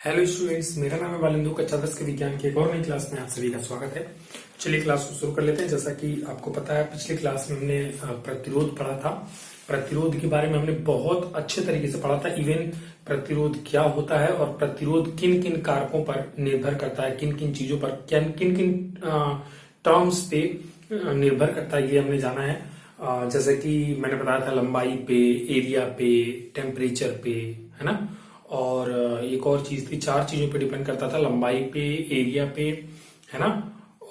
Hello students, मेरा नाम है वालिंदु। कक्षा 10 के विज्ञान की एक और नई क्लास में आप सभी का स्वागत है। चलिए क्लास को शुरू कर लेते हैं। जैसा कि आपको पता है, पिछली क्लास में हमने प्रतिरोध पढ़ा था। प्रतिरोध के बारे में हमने बहुत अच्छे तरीके से पढ़ा था। इवन प्रतिरोध क्या होता है और प्रतिरोध किन किन कारकों पर निर्भर करता है, किन किन चीजों पर, किन किन टर्म्स पे निर्भर करता है, ये हमने जाना है। जैसे कि मैंने बताया था, लंबाई पे, एरिया पे, टेम्परेचर पे, है ना। और एक और चीज थी, 4 चीजों पे डिपेंड करता था, लंबाई पे, एरिया पे, है ना,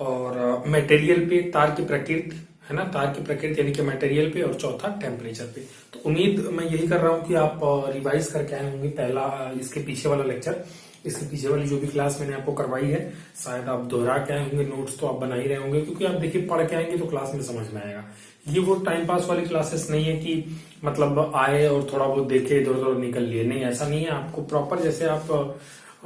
और मटेरियल पे, तार की प्रकृति, है ना, तार की प्रकृति यानी कि मटेरियल पे, और चौथा टेम्परेचर पे। तो उम्मीद मैं यही कर रहा हूँ कि आप रिवाइज करके आए होंगे पहला इसके पीछे वाला लेक्चर, इसके पीछे वाली जो भी क्लास मैंने आपको करवाई है, शायद आप दोहरा के आए होंगे। नोट्स तो आप बना ही रहे होंगे, क्योंकि आप देखिए पढ़ के आएंगे तो क्लास में समझ में आएगा। ये वो टाइम पास वाली क्लासेस नहीं है कि मतलब आए और थोड़ा बहुत देखे, इधर उधर निकल लिए। नहीं, ऐसा नहीं है। आपको प्रॉपर जैसे आप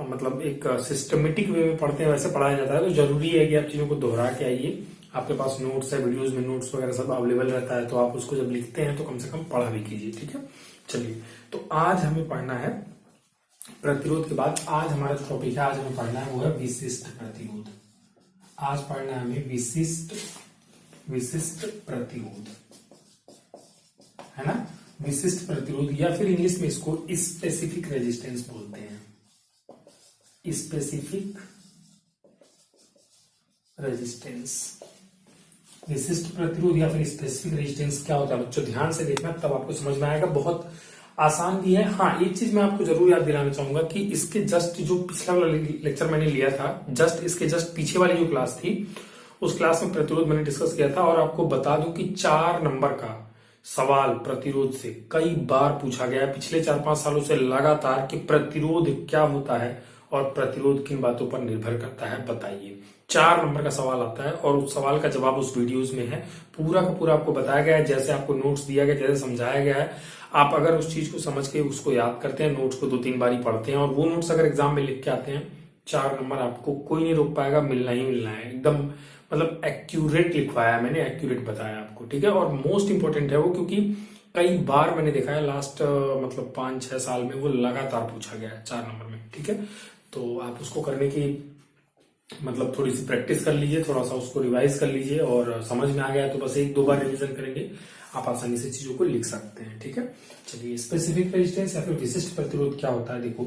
मतलब एक सिस्टमेटिक वे में पढ़ते हैं वैसे पढ़ाया जाता है। तो जरूरी है कि आप चीजों को दोहरा के आइए। आपके पास नोट्स है, वीडियोस में नोट्स वगैरह सब अवेलेबल रहता है, तो आप उसको जब लिखते हैं तो कम से कम पढ़ा भी कीजिए। ठीक है, चलिए। तो आज हमें पढ़ना है प्रतिरोध के बाद आज हमारा जो टॉपिक है, आज हमें पढ़ना है वो है विशिष्ट प्रतिरोध। आज पढ़ना है हमें विशिष्ट प्रतिरोध, है ना। विशिष्ट प्रतिरोध, या फिर इंग्लिश में इसको स्पेसिफिक रेजिस्टेंस बोलते हैं। स्पेसिफिक रेजिस्टेंस, विशिष्ट प्रतिरोध या फिर स्पेसिफिक रेजिस्टेंस क्या होता है बच्चों, ध्यान से देखना, तब आपको समझ में आएगा। बहुत आसान भी है। हाँ, एक चीज मैं आपको जरूर याद दिलाना चाहूंगा कि इसके जस्ट जो पिछला वाला लेक्चर मैंने लिया था, इसके जस्ट पीछे वाली जो क्लास थी, उस क्लास में प्रतिरोध मैंने डिस्कस किया था। और आपको बता दूं कि 4 नंबर का सवाल प्रतिरोध से कई बार पूछा गया है पिछले 4-5 सालों से लगातार, कि प्रतिरोध क्या होता है और प्रतिरोध किन बातों पर निर्भर करता है, बताइए। 4 नंबर का सवाल आता है और उस सवाल का जवाब उस वीडियोस में है। पूरा का पूरा आपको बताया गया है, जैसे आपको नोट्स दिया गया, जैसे समझाया गया है। आप अगर उस चीज को समझ के उसको याद करते हैं, नोट्स को 2-3 बार ही पढ़ते हैं, और वो नोट्स अगर एग्जाम में लिख के आते हैं, 4 नंबर आपको कोई नहीं रोक पाएगा, मिलना ही मिलना है। एकदम मतलब एक्यूरेट लिखवाया मैंने, एक्यूरेट बताया आपको। ठीक है, और मोस्ट इंपोर्टेंट है वो, क्योंकि कई बार मैंने देखा है लास्ट मतलब 5-6 साल में वो लगातार पूछा गया है 4 नंबर में। ठीक है, तो आप उसको करने की मतलब थोड़ी सी प्रैक्टिस कर लीजिए, थोड़ा सा उसको रिवाइज कर लीजिए, और समझ में आ गया तो बस 1-2 बार रिवीजन करेंगे, आप आसानी से चीजों को लिख सकते हैं। ठीक है, चलिए। स्पेसिफिक रेजिस्टेंस या फिर विशिष्ट प्रतिरोध क्या होता है, देखो।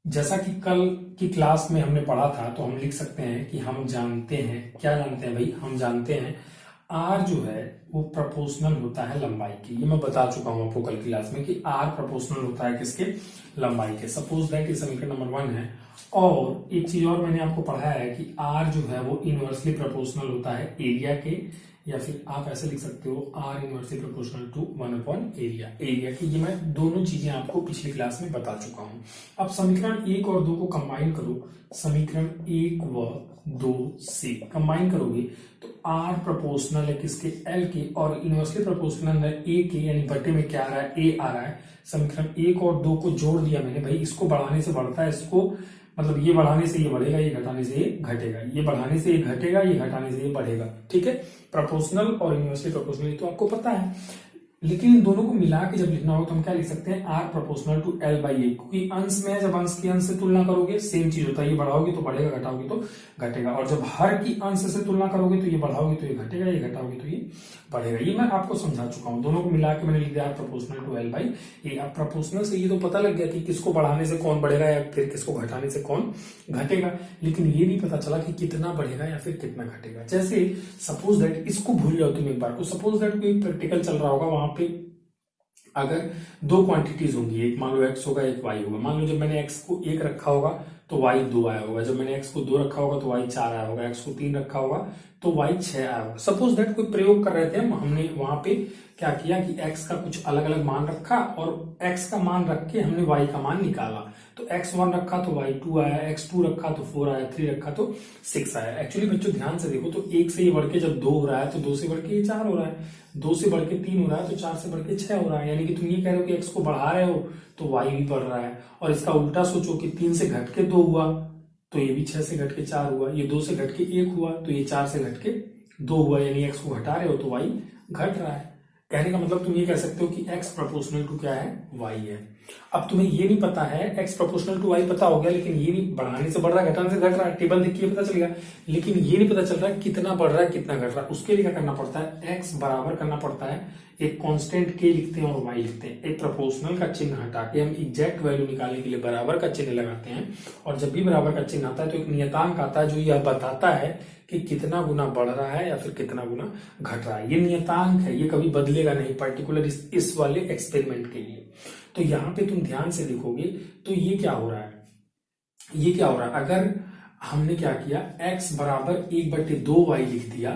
जैसा कि कल की क्लास में हमने पढ़ा था, तो हम लिख सकते हैं कि हम जानते हैं, क्या जानते हैं भाई, हम जानते हैं आर जो है वो प्रोपोर्शनल होता है लंबाई की। ये मैं बता चुका हूं आपको कल की क्लास में कि आर प्रोपोर्शनल होता है किसके, लंबाई के। सपोज दैट समीकरण नंबर 1 है। और एक चीज और मैंने आपको पढ़ाया है कि आर जो है वो इनवर्सली प्रोपोर्शनल होता है एरिया के, या फिर आप ऐसे लिख सकते हो आर इनवर्सली प्रोपोर्शनल टू 1/एरिया की। ये मैं दोनों चीजें आपको पिछली क्लास में बता चुका हूं। अब समीकरण 1 और 2 को कंबाइन करो। समीकरण 1 व 2 से कंबाइन करोगे तो आर प्रोपोर्शनल है किसके, एल के, और इनवर्सली प्रोपोर्शनल है ए के, यानी बटे में क्या आ रहा है, ए आ रहा है। समीकरण 1 और 2 को जोड़ दिया मैंने भाई। इसको बढ़ाने से बढ़ता है, इसको मतलब ये बढ़ाने से ये बढ़ेगा, ये घटाने से ये घटेगा, ये बढ़ाने से ये घटेगा, ये घटाने से ये बढ़ेगा। ठीक है, प्रोपोर्शनल और इनवर्सली प्रोपोर्शनल तो आपको पता है, लेकिन इन दोनों को मिला के जब लिखना हो तो हम क्या लिख सकते हैं, R proportional to L by A, क्योंकि अंश में है, जब अंश की अंश से तुलना करोगे सेम चीज होता है, ये बढ़ाओगे तो बढ़ेगा, घटाओगे तो घटेगा। और जब हर की अंश से तुलना करोगे तो ये बढ़ाओगे तो ये घटेगा, ये घटाओगे तो ये बढ़ेगा। ये मैं आपको समझा चुका हूं। दोनों को मिला के मैंने लिख दिया प्रोपोर्शनल टू एल बाई ए। अब प्रोपोर्शनल से ये तो पता लग गया कि किसको बढ़ाने से कौन बढ़ेगा या फिर किसको घटाने से कौन घटेगा, लेकिन ये नहीं पता चला कि कितना बढ़ेगा या फिर कितना घटेगा। जैसे सपोज दैट, इसको भूल जाओ तुम एक बार को, सपोज दैट कोई प्रैक्टिकल चल रहा होगा, वहां पे अगर 2 क्वांटिटीज होंगी, एक मान लो x होगा, एक y होगा। मान लो जब मैंने x को 1 रखा होगा तो y 2 आया होगा, जब मैंने x को 2 रखा होगा तो y 4 आया होगा, x को 3 रखा होगा तो y 6 आया होगा। सपोज दैट कोई प्रयोग कर रहे थे हमने वहां पे क्या किया कि x का कुछ अलग अलग मान रखा और x का मान रख के हमने y का मान निकाला। तो x1 रखा तो y 2 आया, x2 रखा तो 4 आया, 3 रखा तो 6 आया। एक्चुअली बच्चों ध्यान से देखो, तो 1 से ये बढ़ के जब 2 हो रहा है तो 2 से बढ़ के ये 4 हो रहा है, 2 से बढ़ के 3 हो रहा है तो 4 से बढ़ के 6 हो रहा है। यानी कि तुम ये कह रहे हो कि x को बढ़ा रहे हो तो y भी बढ़ रहा है। और इसका उल्टा सोचो कि 3 से घट के 2 हुआ तो ये भी 6 से घट के 4 हुआ, ये 2 से घट के 1 हुआ तो ये 4 से घट के 2 हुआ, यानी x को घटा रहे हो तो y घट रहा है। कहने का मतलब तुम ये कह सकते हो कि x प्रोपोर्शनल टू क्या है, y है। अब तुम्हें ये नहीं पता है x प्रोपोर्शनल टू y पता हो गया, लेकिन ये नहीं बढ़ाने से बढ़ रहा है घटाने से घट रहा है, टेबल देख के पता चल गया, लेकिन ये नहीं पता चल रहा है कितना बढ़ रहा है कितना घट रहा है। उसके लिए क्या करना पड़ता है, x बराबर करना पड़ता है, एक कांस्टेंट k लिखते हैं और y लिखते हैं, एक प्रोपोर्शनल का चिन्ह हटा के हम एग्जैक्ट वैल्यू निकालने के लिए बराबर का चिन्ह लगाते हैं, और जब भी बराबर का चिन्ह आता है तो एक नियतांक आता है जो यह बताता है कि कितना गुना बढ़ रहा है या फिर कितना गुना घट रहा है। ये नियतांक है, ये कभी बदलेगा नहीं, पर्टिकुलर इस वाले एक्सपेरिमेंट के लिए। तो यहाँ पे तुम ध्यान से देखोगे तो ये क्या हो रहा है, ये क्या हो रहा है, अगर हमने क्या किया, x बराबर 1/2y लिख दिया,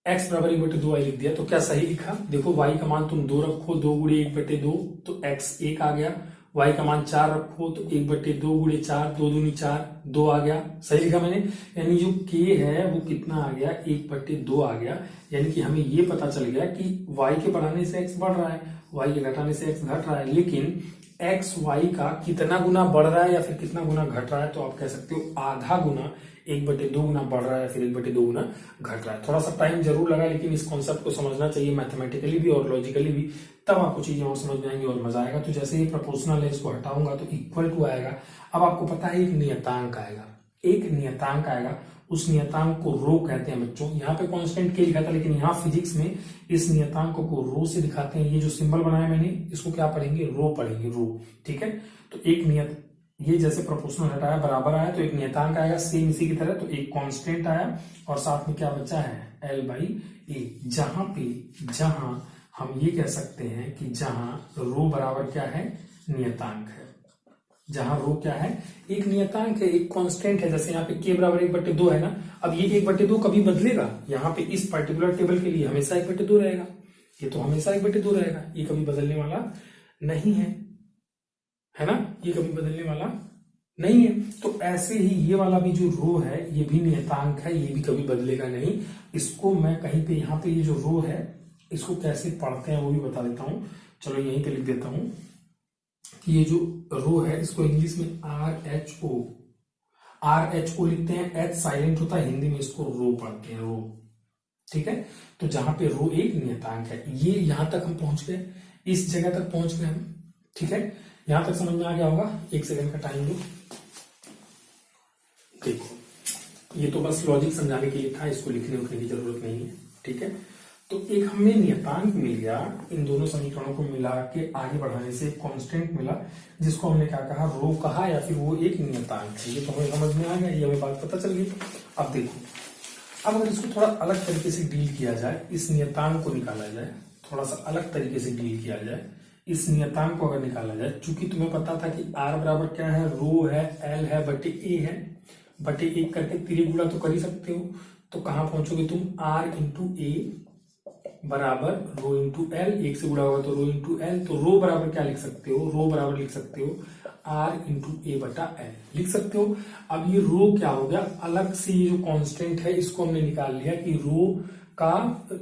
x बराबर 1/2y लिख दिया, तो क्या सही लिखा? देखो y का मान तुम 2 रखो, 2 गुणे 1/2 तो x 1 आ गया, y का मान 4 रखो तो 1/2 गुणे 4, 2 दूनी 4, 2 आ गया, सही लिखा मैंने। यानी जो k है वो कितना आ गया, 1/2 आ गया। यानी कि हमें ये पता चल गया कि y के बढ़ाने से x बढ़ रहा है, y के घटाने से x घट रहा है, लेकिन x y का कितना गुना बढ़ रहा है या फिर कितना गुना घट रहा है, तो आप कह सकते हो आधा गुना, 1/2 गुना बढ़ रहा है फिर 1/2 गुना घट रहा है। थोड़ा सा टाइम जरूर लगा, लेकिन इस कॉन्सेप्ट को समझना चाहिए मैथमेटिकली भी और लॉजिकली भी, तब आपको चीजें और समझ में आएंगी और मजा आएगा। तो जैसे ही प्रोपोर्शनल है इसको हटाऊंगा तो इक्वल टू आएगा। अब आपको पता है एक नियतांक आएगा, एक नियतांक आएगा, उस नियतांक को रो कहते हैं बच्चों। यहाँ पे कांस्टेंट के लिखा था, लेकिन यहाँ फिजिक्स में इस नियतांक को रो से दिखाते हैं। ये जो सिंबल बनाया मैंने इसको क्या पढ़ेंगे, रो पढ़ेंगे, रो, ठीक है। तो एक नियत, ये जैसे प्रोपोर्शनल हटाया बराबर आया तो एक नियतांक आएगा सेम इसी की तरह, तो एक कांस्टेंट आया और साथ में क्या बचा है, L/A, जहां हम ये कह सकते हैं कि जहां रो बराबर क्या है, नियतांक है, जहां रो क्या है, एक नियतांक है, एक कांस्टेंट है। जैसे यहाँ पे k बराबर 1/2 है ना, अब ये 1/2 कभी बदलेगा, यहाँ पे इस पर्टिकुलर टेबल के लिए हमेशा 1/2 रहेगा, ये तो हमेशा 1/2 रहेगा, ये कभी बदलने वाला नहीं है ना, ये कभी बदलने वाला नहीं है। तो ऐसे ही ये वाला भी जो रो है ये भी नियतांक है, ये भी कभी बदलेगा नहीं। इसको मैं कहीं पे, यहाँ पे ये जो रो है इसको कैसे पढ़ते हैं वो भी बता देता हूं। चलो यहीं पे लिख देता हूं कि ये जो रो है इसको इंग्लिश में RHO लिखते हैं, H साइलेंट होता है, हिंदी में इसको रो पढ़ते हैं, रो, ठीक है। तो जहां पे रो एक नियतांक है, ये यहां तक हम पहुंच गए, इस जगह तक पहुंच गए हम, ठीक है। यहां तक समझ में आ गया होगा, 1 सेकंड का टाइम दो। देखो ये तो बस लॉजिक समझाने के लिए था, इसको लिखने उखने की जरूरत नहीं है, ठीक है। तो एक हमें नियतांक मिल गया, इन दोनों समीकरणों को मिला के आगे बढ़ाने से एक कांस्टेंट मिला, जिसको हमने क्या कहा, रो कहा, या फिर वो एक नियतांक है। ये तो हमें समझ में आ गया, ये हमें बात पता चल गई। अब देखो, अब अगर इसको थोड़ा अलग तरीके से डील किया जाए, इस नियतांक को निकाला जाए, थोड़ा सा अलग तरीके से डील किया जाए, इस नियतांक को अगर निकाला जाए, चूंकि तुम्हें पता था कि R बराबर क्या है, रो है, L है, बटे A है, बटे 1 करके तिरे गुणा तो कर ही सकते हो। तो कहां पहुंचोगे तुम, R इंटू A बराबर रो इंटू L, 1 से गुणा होगा तो रो इंटू L। तो रो बराबर क्या लिख सकते हो, रो बराबर लिख सकते हो R इंटू A बटा L लिख सकते हो। अब ये रो क्या हो गया, अलग से ये जो कांस्टेंट है इसको हमने निकाल लिया कि रो का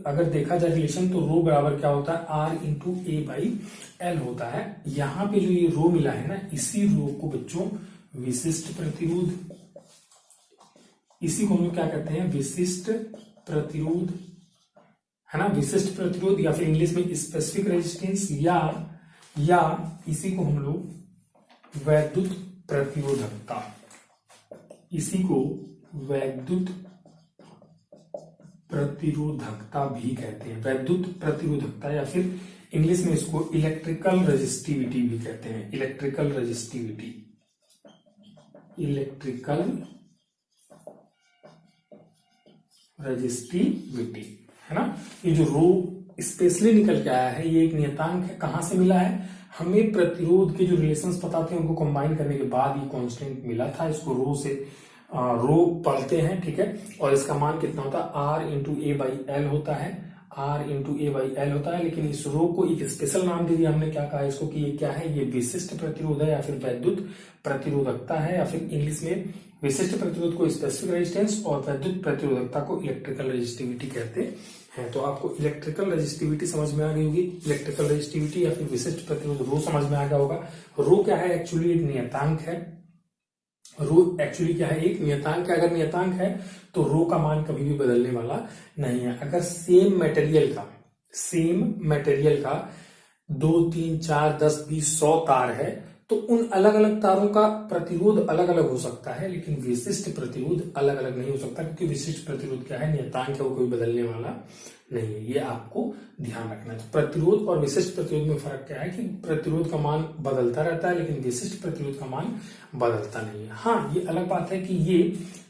अगर देखा जाए रिलेशन, तो रो बराबर क्या होता है, R into A by L होता है। यहां पे जो ये रो मिला है ना, इसी रो को बच्चों विशिष्ट प्रतिरोध, इसी को हम लोग क्या कहते हैं, विशिष्ट प्रतिरोध, है ना, विशिष्ट प्रतिरोध, या फिर इंग्लिश में स्पेसिफिक रेजिस्टेंस, या इसी को हम लोग वैद्युत प्रतिरोधकता, इसी को वैद्युत प्रतिरोधकता भी कहते हैं, वैद्युत प्रतिरोधकता, या फिर इंग्लिश में इसको इलेक्ट्रिकल रेजिस्टिविटी भी कहते हैं, इलेक्ट्रिकल रेजिस्टिविटी, इलेक्ट्रिकल रेजिस्टिविटी, है ना। ये जो रो स्पेशली निकल के आया है, ये एक नियतांक है, कहां से मिला है, हमें प्रतिरोध के जो रिलेशंस पता थे उनको कंबाइन करने के बाद ये कांस्टेंट मिला था। इसको रो से रो पढ़ते हैं, ठीक है। और इसका मान कितना होता है, R into A by L होता है, R into A by L होता है। लेकिन इस रो को एक स्पेशल नाम दे दिया हमने, क्या कहा इसको कि ये क्या है, ये विशिष्ट प्रतिरोध है, या फिर वैद्युत प्रतिरोधकता है, या फिर इंग्लिश में विशिष्ट प्रतिरोध को स्पेसिफिक रेजिस्टेंस और वैद्युत प्रतिरोधकता को इलेक्ट्रिकल रेजिस्टिविटी कहते हैं। तो आपको इलेक्ट्रिकल रेजिस्टिविटी समझ में आ गई होगी, इलेक्ट्रिकल रेजिस्टिविटी या फिर विशिष्ट प्रतिरोध रो समझ में आ गया होगा। रो क्या है, एक्चुअली एक नियतांक है, रो एक्चुअली क्या है, एक नियतांक है। अगर नियतांक है तो रो का मान कभी भी बदलने वाला नहीं है। अगर सेम मटेरियल का 2, 3, 4, 10, 20, 100 तार है तो उन अलग अलग तारों का प्रतिरोध अलग अलग हो सकता है, लेकिन विशिष्ट प्रतिरोध अलग अलग नहीं हो सकता, क्योंकि विशिष्ट प्रतिरोध क्या है, नियतांक है, वो कोई बदलने वाला नहीं है। ये आपको ध्यान रखना है। तो प्रतिरोध और विशिष्ट प्रतिरोध में फर्क क्या है कि प्रतिरोध का मान बदलता रहता है, लेकिन विशिष्ट प्रतिरोध का मान बदलता नहीं है। हाँ, ये अलग बात है कि ये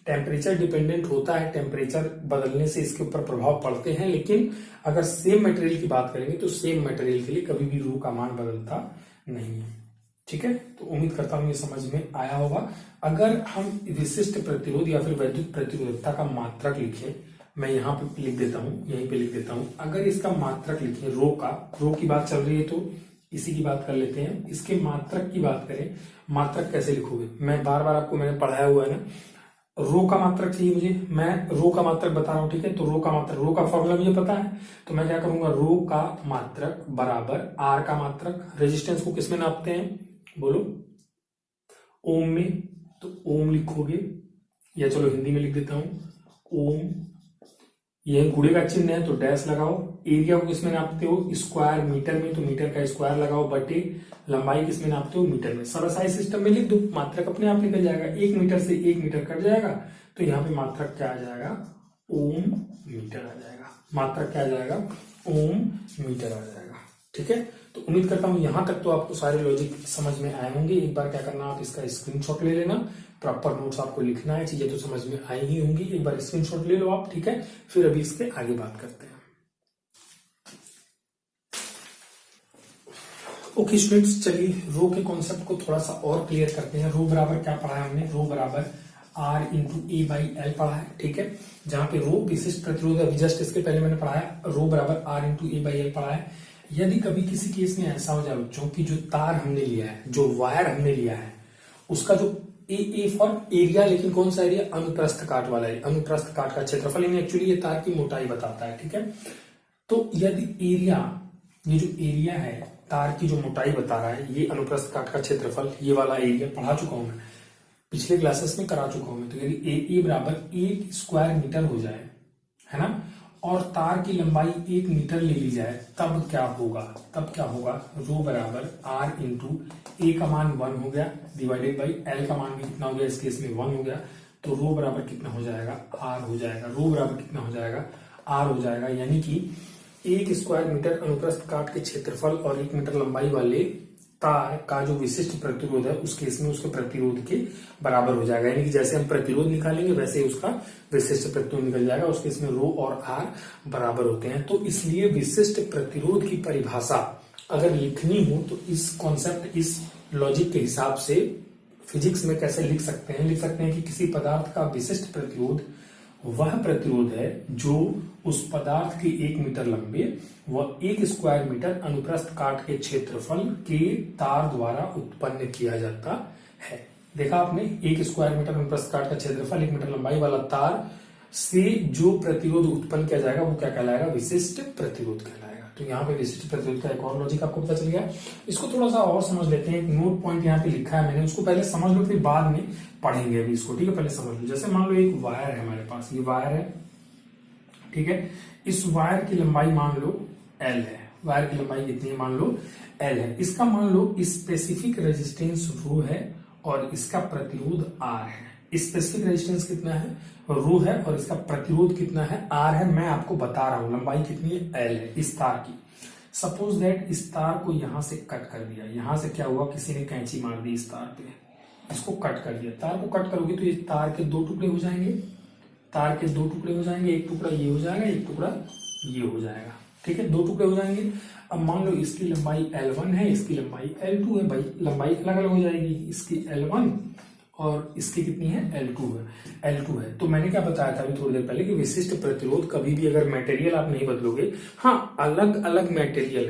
टेम्परेचर डिपेंडेंट होता है, टेम्परेचर बदलने से इसके ऊपर प्रभाव पड़ते हैं, लेकिन अगर सेम मटेरियल की बात करेंगे तो सेम मटेरियल के लिए कभी भी रू का मान बदलता नहीं है। ठीक है, तो उम्मीद करता हूं ये समझ में आया होगा। अगर हम विशिष्ट प्रतिरोध या फिर वैद्युत प्रतिरोधकता का मात्रक लिखें, मैं यहाँ पे लिख देता हूं, यहीं पे लिख देता हूं। अगर इसका मात्रक लिखें रो का, रो की बात चल रही है तो इसी की बात कर लेते हैं। इसके मात्रक की बात करें, मात्रक कैसे लिखोगे, मैं बार बार आपको मैंने पढ़ाया हुआ है ना, रो का मात्रक चाहिए मुझे, मैं रो का मात्रक बता रहा हूं। ठीक है, तो रो का मात्रक, रो का फॉर्मूला मुझे पता है, तो मैं क्या करूंगा, रो का मात्रक बराबर आर का मात्रक। रेजिस्टेंस को किसमें नापते हैं, बोलो, ओम में, तो ओम लिखोगे, या चलो हिंदी में लिख देता हूं, ओम। यह गुणे का चिन्ह है तो डैश लगाओ। एरिया को किसमें नापते हो, स्क्वायर मीटर में, तो मीटर का स्क्वायर लगाओ, बटे लंबाई किसमें नापते हो, मीटर में। सरसाई सिस्टम में लिख दो, मात्रक अपने आप निकल जाएगा। 1 मीटर से 1 मीटर कट जाएगा, तो यहाँ पे मात्रक क्या आ जाएगा, ओम मीटर आ जाएगा। मात्रक क्या आ जाएगा, ओम मीटर आ जाएगा। ठीक है, तो उम्मीद करता हूं यहां तक तो आपको सारे लॉजिक समझ में आए होंगे। एक बार क्या करना, आप इसका स्क्रीनशॉट ले लेना, प्रॉपर नोट्स आपको लिखना है, चीजें तो समझ में आई ही होंगी। एक बार स्क्रीनशॉट ले लो आप। ठीक है, फिर अभी इसके आगे बात करते हैं। ओके स्टूडेंट्स, चलिए रो के कॉन्सेप्ट को थोड़ा सा और क्लियर करते हैं। रो बराबर क्या पढ़ा है हमने, रो बराबर R into A by L पढ़ा है। ठीक है, जहां पे रो विशिष्ट प्रतिरोध है, जस्ट इसके पहले मैंने पढ़ाया रो बराबर R into A by L पढ़ा है। यदि कभी किसी केस में ऐसा हो जाए बच्चों की जो तार हमने लिया है, जो वायर हमने लिया है, उसका जो ए फॉर एरिया, लेकिन कौन सा एरिया, अनुप्रस्थ काट वाला है, अनुप्रस्थ काट का क्षेत्रफल, एक्चुअली ये तार की मोटाई बताता है। ठीक है, तो यदि एरिया, ये जो एरिया है तार की जो मोटाई बता रहा है, ये अनुप्रस्थ काट का क्षेत्रफल, ये वाला एरिया पढ़ा चुका हूं मैं, पिछले क्लासेस में करा चुका हूं मैं। तो यदि ए बराबर 1 स्क्वायर मीटर हो जाए, है ना, और तार की लंबाई 1 मीटर ले ली जाए, तब क्या होगा, रो बराबर आर इंटू ए का मान 1 हो गया, डिवाइडेड बाई एल का मान भी कितना हो गया, इस केस में 1 हो गया, तो रो बराबर कितना हो जाएगा, आर हो जाएगा। रो बराबर कितना हो जाएगा, आर हो जाएगा। यानी कि 1 स्क्वायर मीटर अनुप्रस्थ काट के क्षेत्रफल और 1 मीटर लंबाई वाले तार का जो विशिष्ट प्रतिरोध है, उस केस में उसके प्रतिरोध के बराबर हो जाएगा। यानी कि जैसे हम प्रतिरोध निकालेंगे वैसे ही उसका विशिष्ट प्रतिरोध निकल जाएगा। उस केस में रो और आर बराबर होते हैं। तो इसलिए विशिष्ट प्रतिरोध की परिभाषा अगर लिखनी हो तो इस कॉन्सेप्ट, इस लॉजिक के हिसाब से फिजिक्स में कैसे लिख सकते हैं, लिख सकते हैं कि किसी पदार्थ का विशिष्ट प्रतिरोध वह प्रतिरोध है जो उस पदार्थ के 1 मीटर लंबे व 1 स्क्वायर मीटर अनुप्रस्थ काट के क्षेत्रफल के तार द्वारा उत्पन्न किया जाता है। देखा आपने, 1 स्क्वायर मीटर अनुप्रस्थ काट का क्षेत्रफल, 1 मीटर लंबाई वाला तार से जो प्रतिरोध उत्पन्न किया जाएगा वो क्या कहलाएगा, विशिष्ट प्रतिरोध कहलाएगा। तो यहाँ पे विशिष्ट प्रतिरोध का एक और लॉजिक आपको पता चल गया। इसको थोड़ा सा और समझ लेते हैं। एक नोट पॉइंट यहाँ पे लिखा है मैंने, उसको पहले समझ लो, फिर बाद में पढ़ेंगे अभी इसको। ठीक है, पहले समझ लो। जैसे मान लो एक वायर है हमारे पास, ये वायर है, ठीक है, इस वायर की लंबाई मान लो L है। वायर की लंबाई कितनी है, मान लो L है। इसका मान लो स्पेसिफिक रेजिस्टेंस रो है और इसका प्रतिरोध R है। स्पेसिफिक रेजिस्टेंस कितना है, रो है, और इसका प्रतिरोध कितना है, R है। मैं आपको बता रहा हूं लंबाई कितनी है, L है इस तार की। सपोज दैट इस तार को यहां से कट कर दिया, यहां से क्या हुआ, किसी ने कैंची मार दी इस तार पे, इसको कट कर दिया। तार को कट करोगे तो ये तार के 2 टुकड़े हो जाएंगे, तार के 2 टुकड़े हो जाएंगे, एक टुकड़ा ये हो जाएगा, एक टुकड़ा ये हो जाएगा। ठीक है, 2 टुकड़े हो जाएंगे। अब मान लो इसकी लंबाई L1 है, इसकी लंबाई L2 है, भाई लंबाई अलग अलग हो जाएगी, इसकी L1 और इसकी कितनी है, L2 है। तो मैंने क्या बताया था अभी थोड़ी देर पहले कि विशिष्ट प्रतिरोध कभी भी अगर मटेरियल आप नहीं बदलोगे, हाँ अलग अलग मटेरियल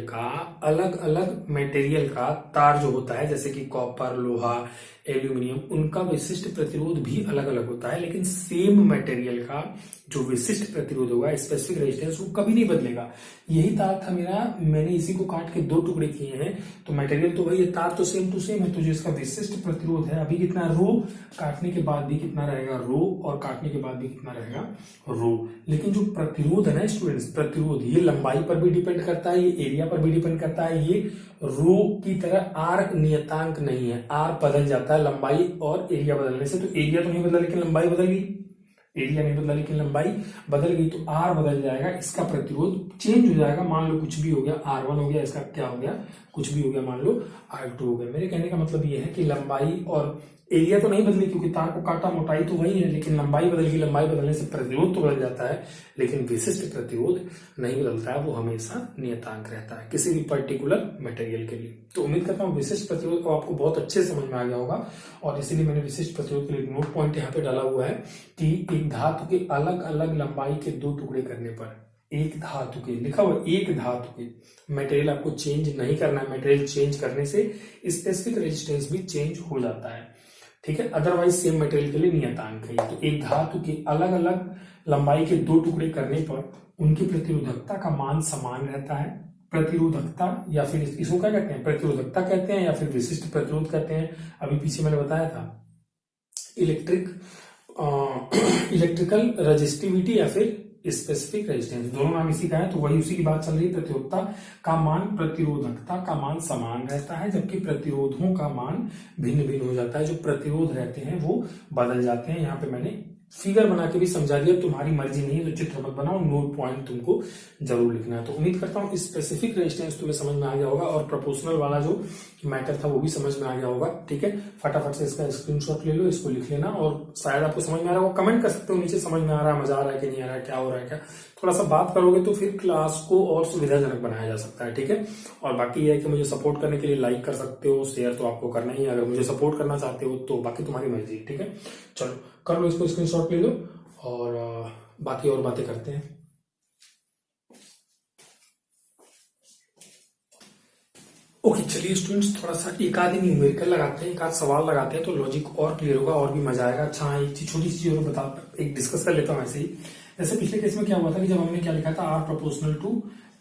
का तार जो होता है, जैसे कि कॉपर, लोहा, एल्यूमिनियम, उनका विशिष्ट प्रतिरोध भी अलग अलग होता है, लेकिन सेम मटेरियल का जो विशिष्ट प्रतिरोध होगा, स्पेसिफिक रेजिस्टेंस, वो कभी नहीं बदलेगा। यही तार था मेरा, मैंने इसी को काट के 2 टुकड़े किए हैं, तो मटेरियल तो वही है, तार तो सेम टू सेम है। तो जो इसका विशिष्ट प्रतिरोध है अभी कितना, रो, काटने के बाद भी कितना रहेगा, रो, और काटने के बाद भी कितना रहेगा, रो। लेकिन जो प्रतिरोध है ना स्टूडेंट्स, प्रतिरोध ये लंबाई पर भी डिपेंड करता है, ये एरिया पर भी डिपेंड करता है। ये रो की तरह आर नियतांक नहीं है, आर बदल जाता है लंबाई और एरिया बदलने से। तो एरिया तो नहीं बदला लेकिन लंबाई बदल गई, एरिया नहीं बदला लेकिन लंबाई बदल गई, तो आर बदल जाएगा, इसका प्रतिरोध चेंज हो जाएगा। मान लो कुछ भी हो गया, R1 हो गया, इसका क्या हो गया, कुछ भी हो गया, मान लो R2 हो गया। मेरे कहने का मतलब ये है कि लंबाई और एरिया तो नहीं बदली क्योंकि तार को काटा, मोटाई तो वही है, लेकिन लंबाई बदल गई। लंबाई बदलने से प्रतिरोध तो बदल जाता है, लेकिन विशिष्ट प्रतिरोध नहीं बदलता है, वो हमेशा नियतांक रहता है किसी भी पर्टिकुलर मटेरियल के लिए। तो उम्मीद करता हूँ विशिष्ट प्रतिरोध को आपको बहुत अच्छे से समझ में आ गया होगा, और इसीलिए मैंने विशिष्ट प्रतिरोध के लिए नोट पॉइंट यहाँ पे डाला हुआ है कि एक धातु के अलग अलग लंबाई के 2 टुकड़े करने पर, एक धातु के, लिखा हुआ एक धातु के, मटेरियल आपको चेंज नहीं करना है। मटेरियल चेंज करने से स्पेसिफिक रेजिस्टेंस भी चेंज हो जाता है, ठीक है। अदरवाइज सेम मटेरियल के लिए नियतांक है। तो एक धातु के अलग अलग लंबाई के 2 टुकड़े करने पर उनकी प्रतिरोधकता का मान समान रहता है। प्रतिरोधकता, या फिर इसको क्या कहते हैं, प्रतिरोधकता कहते हैं, या फिर विशिष्ट प्रतिरोध कहते हैं। अभी पीछे मैंने बताया था इलेक्ट्रिकल रेजिस्टिविटी या फिर स्पेसिफिक रेजिस्टेंस, दोनों नाम इसी का है, तो वही उसी की बात चल रही है। प्रतिरोधकता का मान प्रतिरोधकता का मान समान रहता है, जबकि प्रतिरोधों का मान भिन्न भिन्न हो जाता है। जो प्रतिरोध रहते हैं वो बदल जाते हैं। यहाँ पे मैंने फिगर बना के भी समझा दिया, तुम्हारी मर्जी नहीं है तो चित्र मत बनाओ, नोट पॉइंट तुमको जरूर लिखना है। तो उम्मीद करता हूँ स्पेसिफिक रेजिस्टेंस तुम्हें समझ में आ गया होगा, और प्रोपोर्शनल वाला जो मैटर था वो भी समझ में आ गया होगा, ठीक है। फटाफट से इसका स्क्रीनशॉट ले लो, इसको लिख लेना, और शायद आपको समझ में आ रहा हो, कमेंट कर सकते हो नीचे, समझ में आ रहा है, मजा आ रहा है कि नहीं आ रहा है, क्या हो रहा है, क्या थोड़ा सा बात करोगे तो फिर क्लास को और सुविधाजनक बनाया जा सकता है, ठीक है। और बाकी ये है कि मुझे सपोर्ट करने के लिए लाइक कर सकते हो, शेयर तो आपको करना ही है अगर मुझे सपोर्ट करना चाहते हो, तो बाकी तुम्हारी मर्जी, ठीक है। चलो कर लो, इसको स्क्रीनशॉट ले लो, और बाकी और बातें करते हैं। ओके चलिए स्टूडेंट्स, थोड़ा सा एक आध न्यूमेरिकल लगाते हैं, एक आध सवाल लगाते हैं, तो लॉजिक और क्लियर होगा और भी मजा आएगा। अच्छा एक चीज, छोटी सी चीज और बता, एक डिस्कस कर लेता हूँ ऐसे ही। जैसे पिछले केस में क्या हुआ था कि जब हमने क्या लिखा था, R proportional to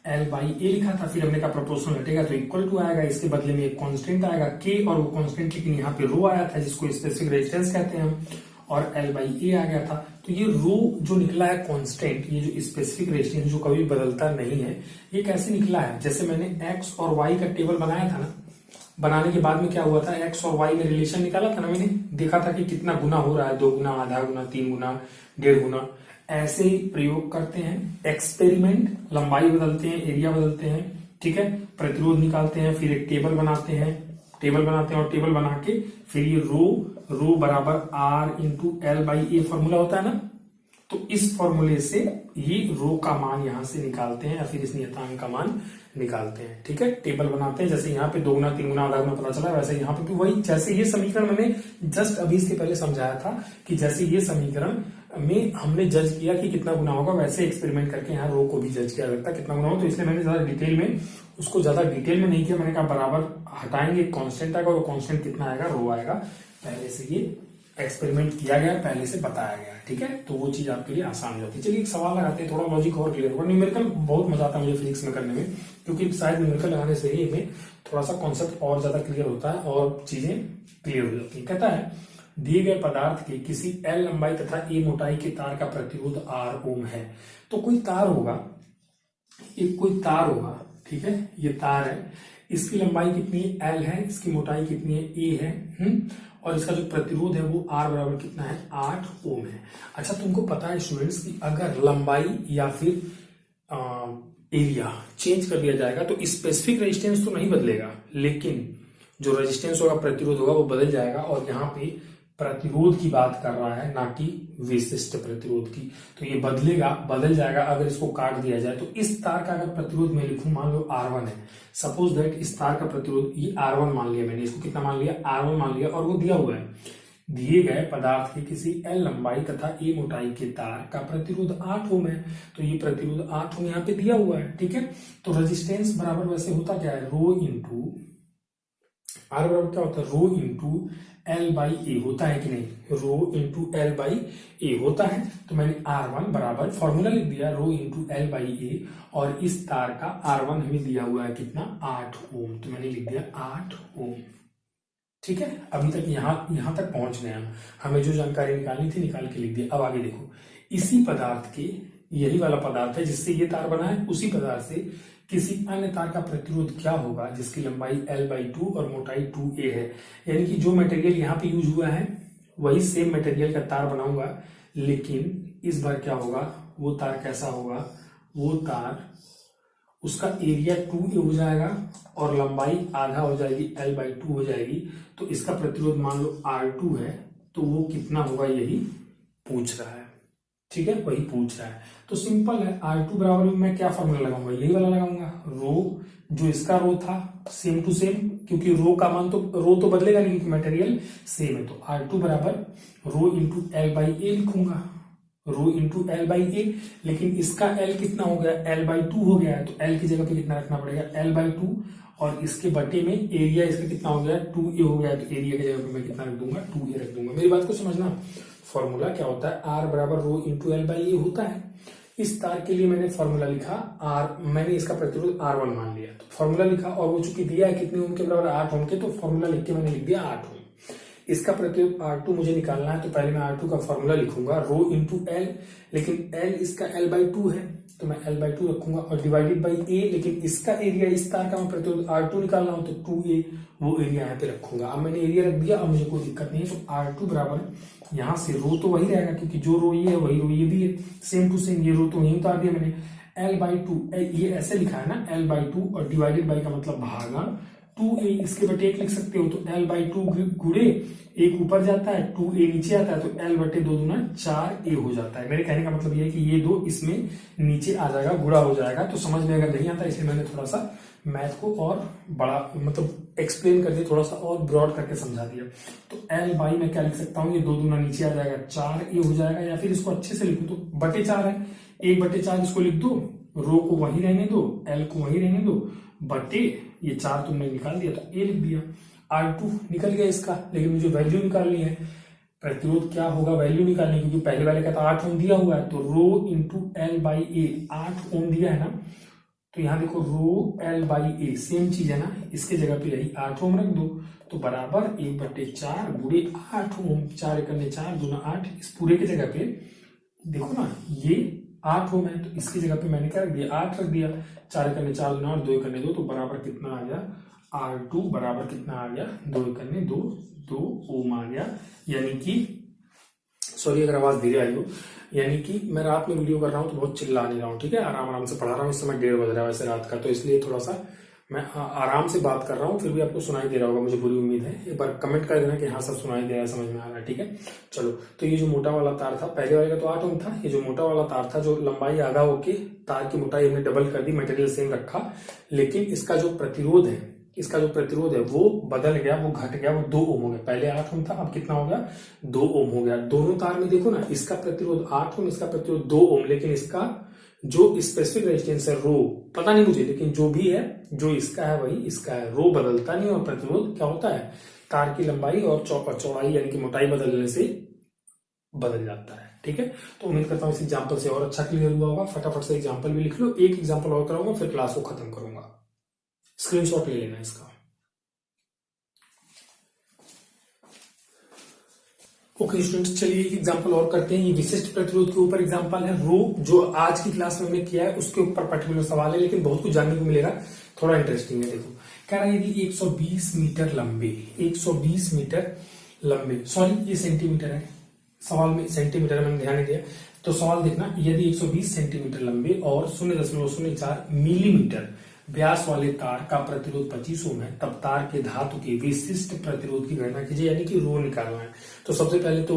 L by A लिखा था, फिर हमने कहा प्रोपोर्शनल हटेगा तो इक्वल टू आएगा, इसके बदले में एक कांस्टेंट आएगा K, और वो कांस्टेंट लेकिन यहाँ पे रो आया था जिसको स्पेसिफिक रेजिस्टेंस कहते हैं हम, और L बाई A आ गया था। तो ये रो जो निकला है कांस्टेंट, ये जो स्पेसिफिक रेजिस्टेंस जो कभी बदलता नहीं है, ये कैसे निकला है, जैसे मैंने x और y का टेबल बनाया था ना, बनाने के बाद में क्या हुआ था, x और y में रिलेशन निकाला था ना, मैंने देखा था कि कितना गुना हो रहा है, 2 गुना, आधा गुना, 3 गुना, 1.5 गुना। ऐसे ही प्रयोग करते हैं, एक्सपेरिमेंट, लंबाई बदलते हैं, एरिया बदलते हैं, ठीक है, प्रतिरोध निकालते हैं, फिर एक टेबल बनाते हैं, और टेबल बना के फिर ये रो बराबर R into L by A formula होता है ना, तो इस फॉर्मूले से ये रो का मान यहां से निकालते हैं, या फिर इस नियतांक का मान निकालते हैं, ठीक है। टेबल बनाते हैं, जैसे यहाँ पे 2 गुना, 3 गुना, आधा गुना पता चला, वैसे यहाँ पे भी वही, जैसे ये समीकरण मैंने जस्ट अभी इसके पहले समझाया था कि जैसे ये समीकरण में हमने जज किया कि कितना गुना होगा, वैसे एक्सपेरिमेंट करके यहाँ रो को भी जज किया जाता है कितना गुना हो। तो इसलिए मैंने ज्यादा डिटेल में नहीं किया, मैंने कहा बराबर हटाएंगे, कांस्टेंट आएगा, और कांस्टेंट कितना आएगा, रो आएगा। पहले से ये एक्सपेरिमेंट किया गया, पहले से बताया गया, ठीक है, तो वो चीज आपके लिए आसान हो जाती है। चलिए एक सवाल लगाते हैं, थोड़ा लॉजिक और क्लियर होगा। न्यूमेरिकल बहुत मजा आता है मुझे फिजिक्स में करने में, क्योंकि शायद न्यूमेरिकल लगाने से ही हमें थोड़ा सा कॉन्सेप्ट और ज्यादा क्लियर होता है और चीजें क्लियर हो जाती है। कहता है दिए गए पदार्थ के किसी L लंबाई तथा A मोटाई के तार का प्रतिरोध R ओम है। तो कोई तार होगा, ठीक है, ये तार है, इसकी लंबाई कितनी है, L है, इसकी मोटाई कितनी है, A है, और इसका जो प्रतिरोध है वो R बराबर कितना है, 8 ओम है। अच्छा तुमको पता है स्टूडेंट्स कि अगर लंबाई या फिर एरिया चेंज कर दिया जाएगा तो स्पेसिफिक रेजिस्टेंस तो नहीं बदलेगा, लेकिन जो रेजिस्टेंस होगा, प्रतिरोध होगा, वो बदल जाएगा। और यहाँ पे प्रतिरोध की बात कर रहा है, ना कि विशिष्ट प्रतिरोध की। तो ये बदल जाएगा अगर इसको काट दिया जाए। तो इस तार का अगर प्रतिरोध मैं लिखूं, मान लो R1 है, सपोज दैट इस तार का प्रतिरोध, ये R1 मान लिया मैंने, इसको कितना मान लिया, R1 मान लिया, और वो दिया हुआ है, दिए गए पदार्थ के किसी L लंबाई तथा A मोटाई के तार का प्रतिरोध 8 ओम है। तो ये प्रतिरोध 8 ओम यहाँ पे दिया हुआ है, ठीक है। तो रेजिस्टेंस बराबर वैसे होता क्या है, रो इंटू आर बराबर क्या होता है, रो इंटू एल बाई ए होता है कि नहीं, रो इंटू एल बाई ए होता है। तो मैंने R1 बराबर फॉर्मूला लिख दिया रो इंटू एल बाई ए, और इस तार का R1 हमें दिया हुआ है कितना, 8 ओम, तो मैंने लिख दिया 8 ओम। ठीक है, अभी तक यहां तक पहुंच गए हम, हमें जो जानकारी निकालनी थी निकाल के लिख दिया। अब आगे देखो, इसी पदार्थ के, यही वाला पदार्थ है जिससे ये तार बना है, उसी पदार्थ से किसी अन्य तार का प्रतिरोध क्या होगा जिसकी लंबाई L/2 और मोटाई 2a है। यानी कि जो मटेरियल यहाँ पे यूज हुआ है वही सेम मटेरियल का तार बनाऊंगा, लेकिन इस बार क्या होगा, वो तार कैसा होगा, वो तार उसका एरिया 2a हो जाएगा और लंबाई आधा हो जाएगी, L/2 हो जाएगी। तो इसका प्रतिरोध मान लो R2 है, तो वो कितना होगा यही पूछ रहा है। ठीक है, वही पूछ रहा है। तो सिंपल है, R2 बराबर में मैं क्या फॉर्मूला लगाऊंगा, यही वाला लगाऊंगा, रो जो इसका रो था सेम टू सेम, क्योंकि रो का मान तो, रो तो बदलेगा नहीं क्योंकि मटेरियल सेम है। तो R2 बराबर रो इंटू एल बाई ए लिखूंगा, रो इंटू एल बाई ए, लेकिन इसका L कितना हो गया, L/2 हो गया है, तो L की जगह पे कितना रखना पड़ेगा, L/2, और इसके बटे में एरिया इसका कितना हो गया, 2a हो गया, तो एरिया की जगह पे मैं कितना रख दूंगा, 2a रख दूंगा। मेरी बात को समझना, फॉर्मूला क्या होता है, R बराबर रो इंटू एल बाई ए होता है। इस तार के लिए मैंने फॉर्मूला लिखा R, मैंने इसका प्रतिरोध R1 मान लिया, तो फॉर्मूला लिखा, और वो चूंकि दिया है कितने ओम के बराबर, 8 ओम के, तो फॉर्मूला लिख के मैंने लिख दिया 8 ओम। इसका प्रतिरोध R2 मुझे निकालना है, तो पहले मैं R2 का फॉर्मूला लिखूंगा रो इंटू एल, लेकिन L इसका L/2 है, तो मैं L/2 रखूंगा, और डिवाइडेड बाई ए, लेकिन इसका एरिया, इस तार का मैं प्रतिरोध R2 निकालना हो तो 2a, वो एरिया यहाँ पे रखूंगा। अब मैंने एरिया रख दिया, अब मुझे कोई दिक्कत नहीं है। तो R2 बराबर, यहाँ से रो तो वही रहेगा क्योंकि जो रो ये है वही रो ये भी है, सेम टू सेम, ये रो तो वही उतार दिया मैंने, L/2, ये ऐसे लिखा है ना L/2, और डिवाइडेड बाई का मतलब भागा 2a, इसके बटे 1 लिख सकते हो, तो L/2 गुड़े 1 ऊपर जाता है, 2a नीचे आता है, तो L/2 दूना 4a हो जाता है। मेरे कहने का मतलब ये है कि ये 2 इसमें नीचे आ जाएगा, गुड़ा हो जाएगा। तो समझ में अगर नहीं आता, इसलिए मैंने थोड़ा सा मैथ को और बड़ा मतलब एक्सप्लेन कर दिया, थोड़ा सा और ब्रॉड करके समझा दिया। तो L बाई मैं क्या लिख सकता हूँ, ये 2 दूना नीचे आ जाएगा, 4a हो जाएगा, या फिर इसको अच्छे से लिखूं तो बटे 4 है, 1/4 इसको लिख दो, रो को वही रहने दो, L को वही रहने दो, बटे ये 4 तुमने निकाल दिया तो a लिख दिया। R2 निकल गया इसका, लेकिन मुझे वैल्यू निकालनी है, प्रतिरोध क्या होगा वैल्यू निकालनी, क्योंकि पहले वाले का तो 8 ओम दिया हुआ है, तो रो इंटू एल बाई ए, 8 ओम दिया है ना, तो यहाँ देखो rho L by A same चीज है ना, इसके जगह पे यही 8 ओम रख दो, तो बराबर 1/4 गुणे 8 ओम, 4 करने 4 दूना 8, इस पूरे की जगह पे देखो ना ये 8 ओम है, तो इसकी जगह पे मैंने क्या रख दिया, 8 रख दिया, 4 करने 4 दूना और 2 करने 2, तो बराबर कितना आ गया, R2 बराबर कितना आ गया, 2 करने 2, 2 ओम आ गया। यानी कि, सॉरी अगर आवाज धीरे आई हो, यानी कि मैं रात में वीडियो कर रहा हूँ तो बहुत चिल्ला नहीं रहा हूँ, ठीक है, आराम आराम से पढ़ा रहा हूँ, इस समय 1:30 बज रहा है वैसे रात का, तो इसलिए थोड़ा सा मैं आराम से बात कर रहा हूँ, फिर भी आपको सुनाई दे रहा होगा, मुझे पूरी उम्मीद है। एक बार कमेंट कर देना कि हाँ सब सुनाई दे रहा है, समझ में आ रहा है, ठीक है। चलो, तो ये जो मोटा वाला तार था, पहले वाले का तो 8 ओम था, ये जो मोटा वाला तार था, जो लंबाई आधा होके तार की मोटाई हमने डबल कर दी, मटेरियल सेम रखा, लेकिन इसका जो प्रतिरोध है वो बदल गया, वो घट गया, वो 2 ओम हो गया। पहले 8 ओम था, अब कितना हो गया, 2 ओम हो गया। दोनों तार में देखो ना, इसका प्रतिरोध 8 ओम, इसका प्रतिरोध 2 ओम, लेकिन इसका जो स्पेसिफिक रेजिस्टेंस है रो, पता नहीं मुझे, लेकिन जो भी है, जो इसका है वही इसका है, रो बदलता नहीं, और प्रतिरोध क्या होता है, तार की लंबाई और चौड़ाई यानी कि मोटाई बदलने से बदल जाता है, ठीक है। तो उम्मीद करता हूँ इस एग्जाम्पल से और अच्छा क्लियर हुआ होगा। फटाफट से एग्जाम्पल भी लिख लो, एक एग्जाम्पल और कराऊंगा, फिर क्लास को खत्म करूंगा, स्क्रीनशॉट ले लेना इसका। ओके स्टूडेंट्स, चलिए एक एग्जांपल और करते हैं। ये विशिष्ट प्रतिरोध के ऊपर एग्जांपल है, रो जो आज की क्लास में हमने किया है उसके ऊपर पर्टिकुलर सवाल है, लेकिन बहुत कुछ जानने को मिलेगा, थोड़ा इंटरेस्टिंग है। देखो कह रहा है यदि 120 मीटर लंबे, 120 मीटर लंबे, सॉरी ये सेंटीमीटर है, सवाल में सेंटीमीटर मैंने ध्यान नहीं दिया, तो सवाल देखना, यदि 120 सेंटीमीटर लंबे और 0.04 मिलीमीटर व्यास वाले तार का प्रतिरोध 25 ओम है, तब तार के धातु के विशिष्ट प्रतिरोध की गणना कीजिए, यानी कि रो निकालना है। तो सबसे पहले तो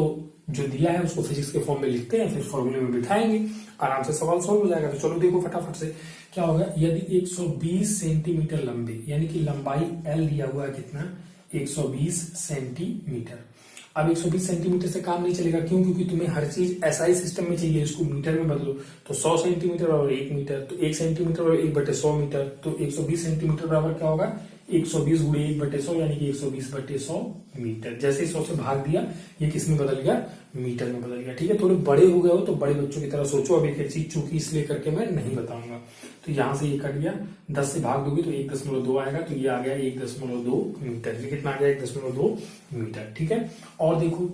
जो दिया है उसको फिजिक्स के फॉर्म में लिखते हैं, फिर फॉर्मूले में बिठाएंगे, आराम से सवाल सॉल्व हो जाएगा। तो चलो देखो फटाफट से क्या होगा, यदि 120 सेंटीमीटर लंबे, यानी कि लंबाई L दिया हुआ है कितना, 120 सेंटीमीटर। अब 120 सेंटीमीटर से काम नहीं चलेगा, क्यों, क्योंकि तुम्हें हर चीज SI सिस्टम में चाहिए, इसको मीटर में बदलो, तो 100 सेंटीमीटर बराबर 1 मीटर, तो 1 सेंटीमीटर बराबर 1/100 मीटर, तो 120 सेंटीमीटर बराबर क्या होगा, 120 गुणे 1/100 यानी कि 120/100 मीटर। जैसे 100 से भाग दिया, ये किस में बदल गया, मीटर में बदल गया। ठीक है, थोड़े बड़े हो गए हो तो बड़े बच्चों की तरह सोचो। अब एक चीज चूंकि इसलिए करके मैं नहीं बताऊंगा, तो यहां से ये कट गया, 10 से भाग दोगे तो 1.2 आएगा, तो ये आ गया 1.2 मीटर। ये कितना आ गया, 1.2 मीटर। ठीक है, और देखो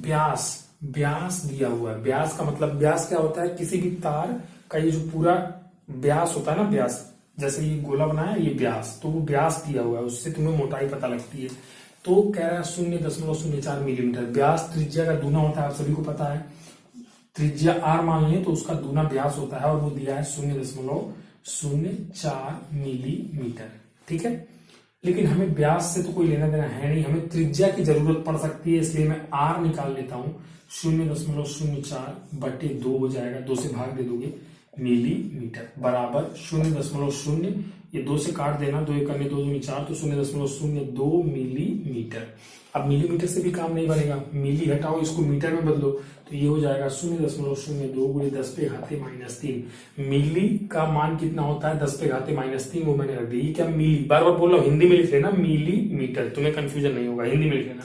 व्यास, व्यास दिया हुआ है। व्यास का मतलब, व्यास क्या होता है, किसी भी तार का ये जो पूरा व्यास होता है ना, व्यास, जैसे ये गोला बनाया ये व्यास, तो वो व्यास दिया हुआ है, उससे तुम्हें मोटाई पता लगती है। तो कह रहा है 0.04 मिलीमीटर। व्यास त्रिज्या का दूना होता है, आप सभी को पता है। त्रिज्या r मान लें तो उसका दूना व्यास होता है, और वो दिया है 0.04 मिलीमीटर। ठीक है, लेकिन हमें व्यास से तो कोई लेना देना है नहीं, हमें त्रिज्या की जरूरत पड़ सकती है, इसलिए मैं r निकाल लेता हूं। 0.04/2 हो जाएगा, 2 से भाग दे दोगे, मिलीमीटर बराबर 0.0, ये 2 से काट देना, 2 एक 2 दूनी 4, तो 0.02 मिलीमीटर। अब मिलीमीटर से भी काम नहीं बनेगा, मिली हटाओ, इसको मीटर में बदलो, तो ये हो जाएगा 0.02 गुणे 10⁻³ मिली का मान कितना होता है, 10⁻³ वो मैंने रख दिया। क्या मिली, बार बार बोल रहा हूँ, हिंदी में लिख लेना मिलीमीटर, तुम्हें कंफ्यूजन नहीं होगा, हिंदी में लिख लेना।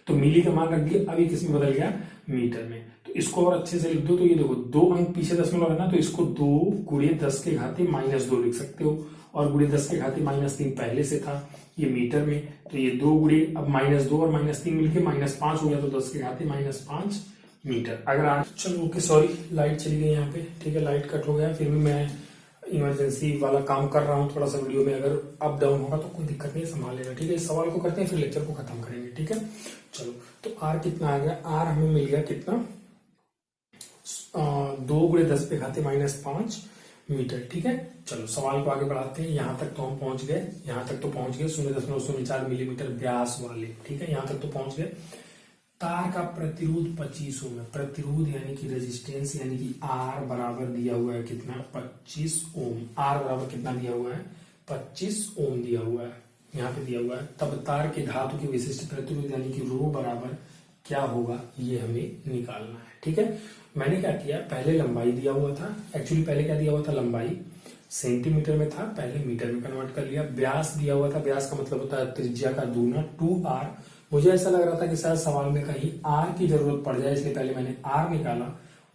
तो मिली का मान रख दिया, अभी किस में बदल गया, मीटर में। तो इसको और अच्छे से लिख दो, तो ये देखो 2 अंक पीछे दशमलव है ना, तो इसको 2 गुणे 10⁻² लिख सकते हो, और गुणे 10⁻³ पहले से था, ये मीटर में, तो ये 2 गुणे, अब -2 और -3 मिलके -5 हो गया, तो 10⁻5 मीटर। अगर चलो ओके, सॉरी लाइट चली गई यहाँ पे। ठीक है, लाइट कट हो गया, फिर भी मैं इमरजेंसी वाला काम कर रहा हूँ थोड़ा सा, वीडियो में अगर अप डाउन होगा तो कोई दिक्कत नहीं, संभाल लेना। ठीक है, इस सवाल को करते हैं, फिर लेक्चर को खत्म करेंगे। ठीक है, चलो, तो r कितना आ गया, r हमें मिल गया कितना, 2 गुणे 10⁻5 मीटर। ठीक है, चलो सवाल को आगे बढ़ाते हैं। यहाँ तक तो हम पहुंच गए, 0.04 मिलीमीटर व्यास वाले। ठीक है, यहाँ तक तो पहुंच गए। तार का प्रतिरोध 25 ओम है। प्रतिरोध यानी कि रेजिस्टेंस, यानी कि R बराबर दिया हुआ है कितना, 25 ओम। R बराबर कितना दिया हुआ है, 25 ओम दिया हुआ है, यहाँ पे दिया हुआ है। तब तार के धातु के विशिष्ट प्रतिरोध यानी कि रो बराबर क्या होगा, ये हमें निकालना है। ठीक है, मैंने क्या किया, पहले लंबाई दिया हुआ था, एक्चुअली पहले क्या दिया हुआ था, लंबाई सेंटीमीटर में था, पहले मीटर में कन्वर्ट कर लिया। व्यास दिया हुआ था, व्यास का मतलब होता है त्रिज्या का दूना, 2r। मुझे ऐसा लग रहा था कि शायद सवाल में कहीं r की जरूरत पड़ जाए, इसलिए पहले मैंने r निकाला,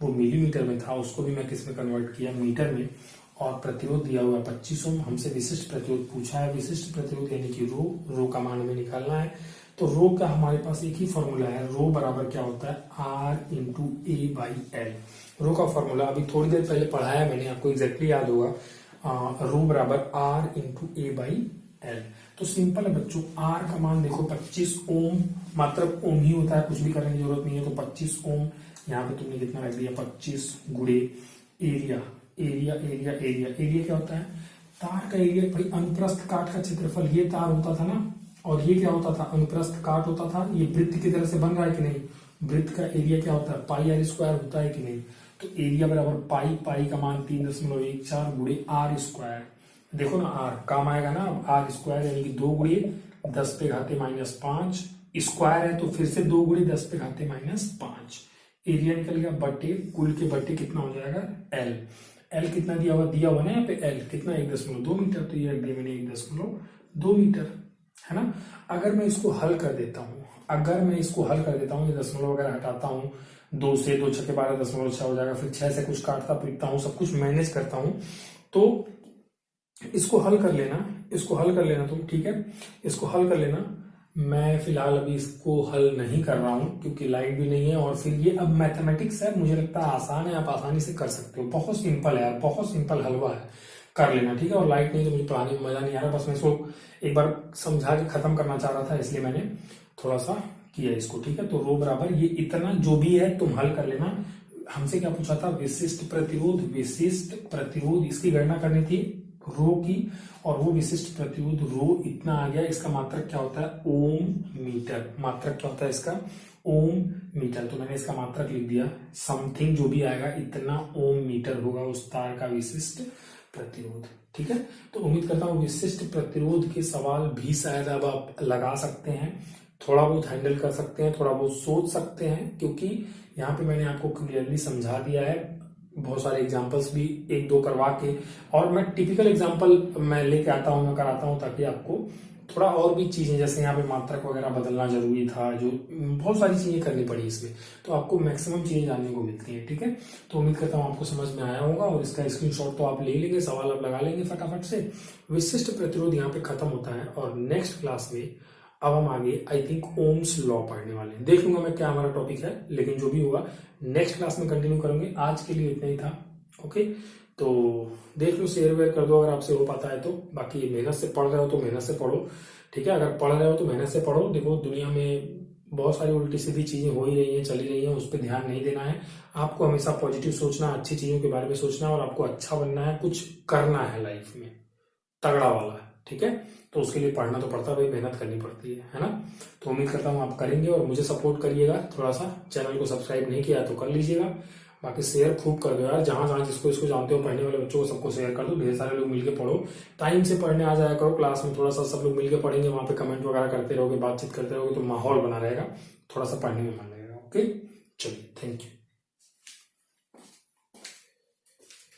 वो मिलीमीटर में था, उसको भी मैं किस में कन्वर्ट किया, मीटर में। और प्रतिरोध दिया हुआ 25 ओम, हमसे विशिष्ट प्रतिरोध पूछा है, विशिष्ट प्रतिरोध यानी कि रो का मान हमें निकालना है। तो रो का हमारे पास एक ही फॉर्मूला है, रो बराबर क्या होता है, R × A/L। रो का फॉर्मूला अभी थोड़ी देर पहले पढ़ाया मैंने, आपको एग्जैक्टली याद होगा, रो बराबर R × A/L। तो सिंपल है बच्चों, R का मान देखो 25 ओम, मात्र ओम ही होता है, कुछ भी करने की जरूरत नहीं है। तो 25 ओम, यहाँ पे तुमने कितना रख दिया, 25 गुणे area. Area area area area क्या होता है, तार का एरिया, भाई अनुप्रस्थ काट का क्षेत्रफल, ये तार होता था ना, और ये क्या होता था, अनुप्रस्थ काट होता था। ये वृत्त की तरह से बन रहा है कि नहीं, वृत्त का एरिया क्या होता है, πr² होता है कि नहीं। तो एरिया बराबर पाई, पाई का मान 3.14 गुणे r²। देखो ना, r काम आएगा ना, अब r² यानी कि 2 गुणे 10⁻⁻5 स्क्वायर है, तो फिर से 2 गुणे 10⁻⁻5 एरिया निकल गया, बटे कुल के बटे कितना हो जाएगा, l। l कितना दिया हुआ ना यहाँ पे, l कितना 1.2 मीटर, तो ये रख दिया मैंने 1.2 मीटर, है ना। अगर मैं इसको हल कर देता हूँ, ये दशमलव वगैरह हटाता हूँ, 2 से 2 छक्के 12.6 हो जाएगा, फिर 6 से कुछ काटता पीटता हूँ, सब कुछ मैनेज करता हूँ, तो इसको हल कर लेना तुम। ठीक है, इसको हल कर लेना। मैं फिलहाल अभी इसको हल नहीं कर रहा हूं, क्योंकि लाइट भी नहीं है, और फिर ये अब मैथमेटिक्स है, मुझे लगता है आसान है, आप आसानी से कर सकते हो, बहुत सिंपल है, बहुत सिंपल हलवा है, कर लेना। ठीक है, और लाइट नहीं तो मुझे पढ़ाने में मजा नहीं आ रहा, बस मैं इसको एक बार समझा के खत्म करना चाह रहा था, इसलिए मैंने थोड़ा सा किया इसको। ठीक है, तो रो बराबर ये इतना जो भी है तुम हल कर लेना। हमसे क्या पूछा था, विशिष्ट प्रतिरोध, इसकी गणना करनी थी रो की, और वो विशिष्ट प्रतिरोध रो इतना आ गया। इसका मात्रक क्या होता है, ओम मीटर। मात्रक क्या होता है इसका, ओम मीटर। तो मैंने इसका मात्रक लिख दिया, समथिंग जो भी आएगा इतना ओम मीटर होगा उस तार का विशिष्ट प्रतिरोध। ठीक है, तो उम्मीद करता हूँ विशिष्ट प्रतिरोध के सवाल भी शायद अब आप लगा सकते हैं, थोड़ा बहुत हैंडल कर सकते हैं, थोड़ा बहुत सोच सकते हैं, क्योंकि यहाँ पे मैंने आपको क्लियरली समझा दिया है, बहुत सारे एग्जांपल्स भी 1-2 करवा के, और मैं टिपिकल एग्जांपल मैं लेके आता हूँ, मैं कराता हूँ, ताकि आपको थोड़ा और भी चीजें, जैसे यहाँ पे मात्रक वगैरह बदलना जरूरी था, जो बहुत सारी चीजें करनी पड़ी इसमें, तो आपको मैक्सिमम चीजें जानने को मिलती है। ठीक है, तो उम्मीद करता हूँ आपको समझ में आया होगा, और इसका स्क्रीनशॉट तो आप ले लेंगे, सवाल आप लगा लेंगे फटाफट से। विशिष्ट प्रतिरोध यहाँ पे खत्म होता है, और नेक्स्ट क्लास में अब हम आगे आई थिंक ओम्स लॉ पढ़ने वाले हैं। देख लूंगा मैं क्या हमारा टॉपिक है, लेकिन जो भी होगा नेक्स्ट क्लास में कंटिन्यू करेंगे। आज के लिए इतना ही था। ओके, तो देख लो, शेयर वेयर कर दो अगर आपसे हो पाता है तो। बाकी मेहनत से पढ़ रहे हो तो मेहनत से पढ़ो, ठीक है। अगर पढ़ रहे हो तो मेहनत से पढ़ो। देखो, दुनिया में बहुत सारी उल्टी सीधी चीजें हो ही रही हैं, चली रही हैं, उस पर ध्यान नहीं देना है। आपको हमेशा पॉजिटिव सोचना, अच्छी चीजों के बारे में सोचना, और आपको अच्छा बनना है, कुछ करना है लाइफ में, तगड़ा वाला। ठीक है, तो उसके लिए पढ़ना तो पड़ता है भाई, मेहनत करनी पड़ती है ना। तो उम्मीद करता हूँ आप करेंगे, और मुझे सपोर्ट करिएगा थोड़ा सा। चैनल को सब्सक्राइब नहीं किया तो कर लीजिएगा। बाकी शेयर खूब कर दो यार, जहां जहां जिसको इसको जानते हो, पढ़ने वाले बच्चों को सबको शेयर कर दो। ढेर सारे लोग मिलके पढ़ो, टाइम से पढ़ने आ जाया करो क्लास में। थोड़ा सा सब लोग मिलके पढ़ेंगे, वहां पे कमेंट वगैरह करते रहोगे, बातचीत करते रहोगे, तो माहौल बना रहेगा, थोड़ा सा पढ़ने में मन लगेगा। ओके, चलिए, थैंक यू।